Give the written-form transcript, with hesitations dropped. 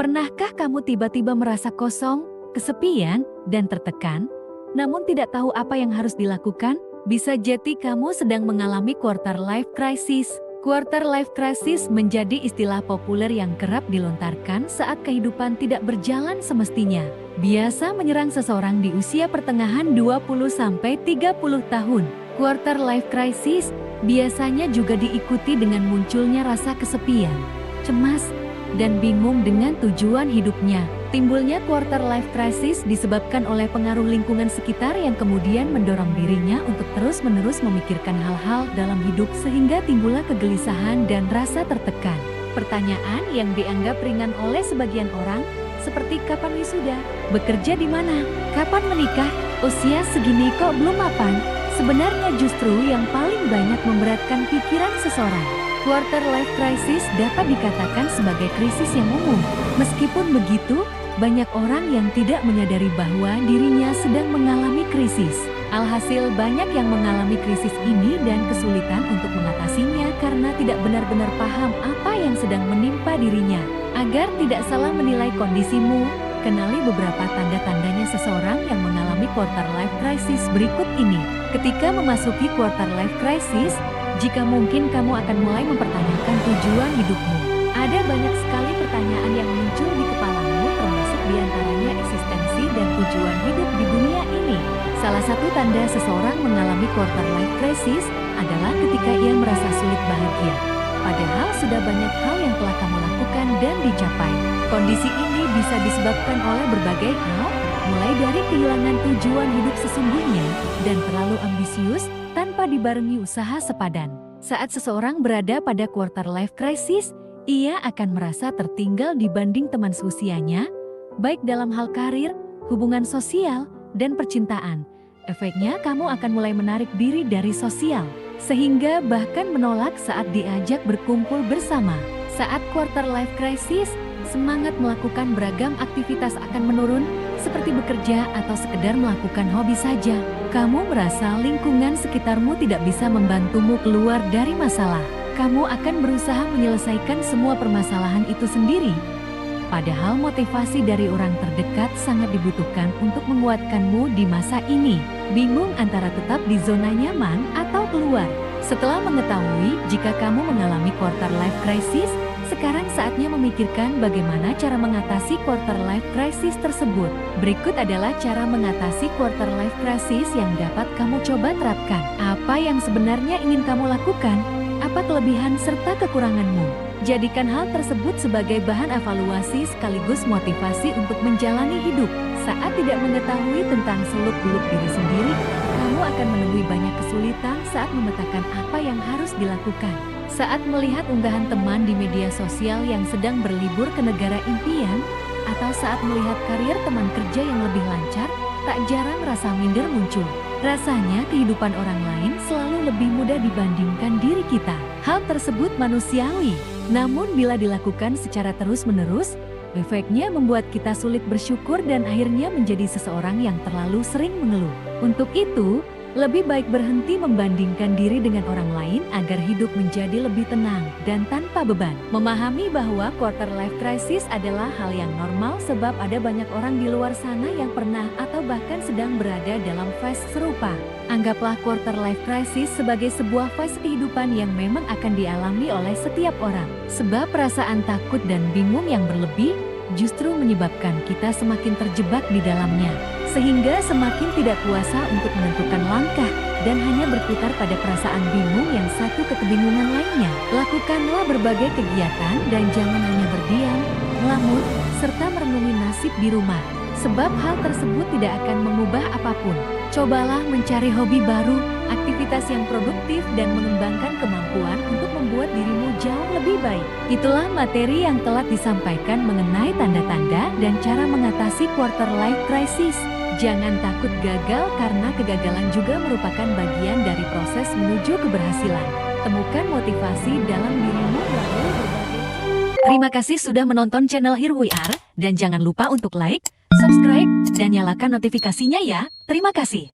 Pernahkah kamu tiba-tiba merasa kosong, kesepian, dan tertekan, namun tidak tahu apa yang harus dilakukan? Bisa jadi kamu sedang mengalami quarter life crisis. Quarter life crisis menjadi istilah populer yang kerap dilontarkan saat kehidupan tidak berjalan semestinya. Biasa menyerang seseorang di usia pertengahan 20-30 tahun. Quarter life crisis biasanya juga diikuti dengan munculnya rasa kesepian, cemas, dan bingung dengan tujuan hidupnya. Timbulnya quarter life crisis disebabkan oleh pengaruh lingkungan sekitar yang kemudian mendorong dirinya untuk terus-menerus memikirkan hal-hal dalam hidup sehingga timbullah kegelisahan dan rasa tertekan. Pertanyaan yang dianggap ringan oleh sebagian orang, seperti kapan wisuda, bekerja di mana, kapan menikah, usia segini kok belum mapan, sebenarnya justru yang paling banyak memberatkan pikiran seseorang. Quarter life crisis dapat dikatakan sebagai krisis yang umum. Meskipun begitu, banyak orang yang tidak menyadari bahwa dirinya sedang mengalami krisis. Alhasil banyak yang mengalami krisis ini dan kesulitan untuk mengatasinya karena tidak benar-benar paham apa yang sedang menimpa dirinya. Agar tidak salah menilai kondisimu, kenali beberapa tanda-tandanya seseorang yang mengalami quarter life crisis berikut ini. Ketika memasuki quarter life crisis, jika mungkin kamu akan mulai mempertanyakan tujuan hidupmu. Ada banyak sekali pertanyaan yang muncul di kepalamu, termasuk diantaranya eksistensi dan tujuan hidup di dunia ini. Salah satu tanda seseorang mengalami quarter life crisis adalah ketika ia merasa sulit bahagia. Padahal sudah banyak hal yang telah kamu lakukan dan dicapai. Kondisi ini bisa disebabkan oleh berbagai hal, mulai dari kehilangan tujuan hidup sesungguhnya dan terlalu ambisius tanpa dibarengi usaha sepadan. Saat seseorang berada pada quarter life crisis, ia akan merasa tertinggal dibanding teman seusianya, baik dalam hal karir, hubungan sosial, dan percintaan. Efeknya kamu akan mulai menarik diri dari sosial, sehingga bahkan menolak saat diajak berkumpul bersama. Saat quarter life crisis, semangat melakukan beragam aktivitas akan menurun, seperti bekerja atau sekedar melakukan hobi saja. Kamu merasa lingkungan sekitarmu tidak bisa membantumu keluar dari masalah. Kamu akan berusaha menyelesaikan semua permasalahan itu sendiri. Padahal motivasi dari orang terdekat sangat dibutuhkan untuk menguatkanmu di masa ini. Bingung antara tetap di zona nyaman atau keluar. Setelah mengetahui jika kamu mengalami quarter life crisis, sekarang saatnya memikirkan bagaimana cara mengatasi quarter life crisis tersebut. Berikut adalah cara mengatasi quarter life crisis yang dapat kamu coba terapkan. Apa yang sebenarnya ingin kamu lakukan? Apa kelebihan serta kekuranganmu? Jadikan hal tersebut sebagai bahan evaluasi sekaligus motivasi untuk menjalani hidup. Saat tidak mengetahui tentang seluk-beluk diri sendiri, kamu akan menemui banyak kesulitan saat memetakan apa yang harus dilakukan. Saat melihat unggahan teman di media sosial yang sedang berlibur ke negara impian, atau saat melihat karier teman kerja yang lebih lancar, tak jarang rasa minder muncul. Rasanya kehidupan orang lain selalu lebih mudah dibandingkan diri kita. Hal tersebut manusiawi, namun bila dilakukan secara terus-menerus, efeknya membuat kita sulit bersyukur dan akhirnya menjadi seseorang yang terlalu sering mengeluh. Untuk itu, lebih baik berhenti membandingkan diri dengan orang lain agar hidup menjadi lebih tenang dan tanpa beban. Memahami bahwa quarter life crisis adalah hal yang normal sebab ada banyak orang di luar sana yang pernah atau bahkan sedang berada dalam fase serupa. Anggaplah quarter life crisis sebagai sebuah fase kehidupan yang memang akan dialami oleh setiap orang. Sebab perasaan takut dan bingung yang berlebih justru menyebabkan kita semakin terjebak di dalamnya, sehingga semakin tidak kuasa untuk menentukan langkah dan hanya berputar pada perasaan bingung yang satu ke kebingungan lainnya. Lakukanlah berbagai kegiatan dan jangan hanya berdiam, melamun, serta merenungi nasib di rumah, sebab hal tersebut tidak akan mengubah apapun. Cobalah mencari hobi baru, aktivitas yang produktif dan mengembangkan kemampuan untuk membuat dirimu jauh lebih baik. Itulah materi yang telah disampaikan mengenai tanda-tanda dan cara mengatasi quarter life crisis. Jangan takut gagal karena kegagalan juga merupakan bagian dari proses menuju keberhasilan. Temukan motivasi dalam dirimu melalui berbagai. Terima kasih sudah menonton channel Here We Are dan jangan lupa untuk like, subscribe, dan nyalakan notifikasinya ya. Terima kasih.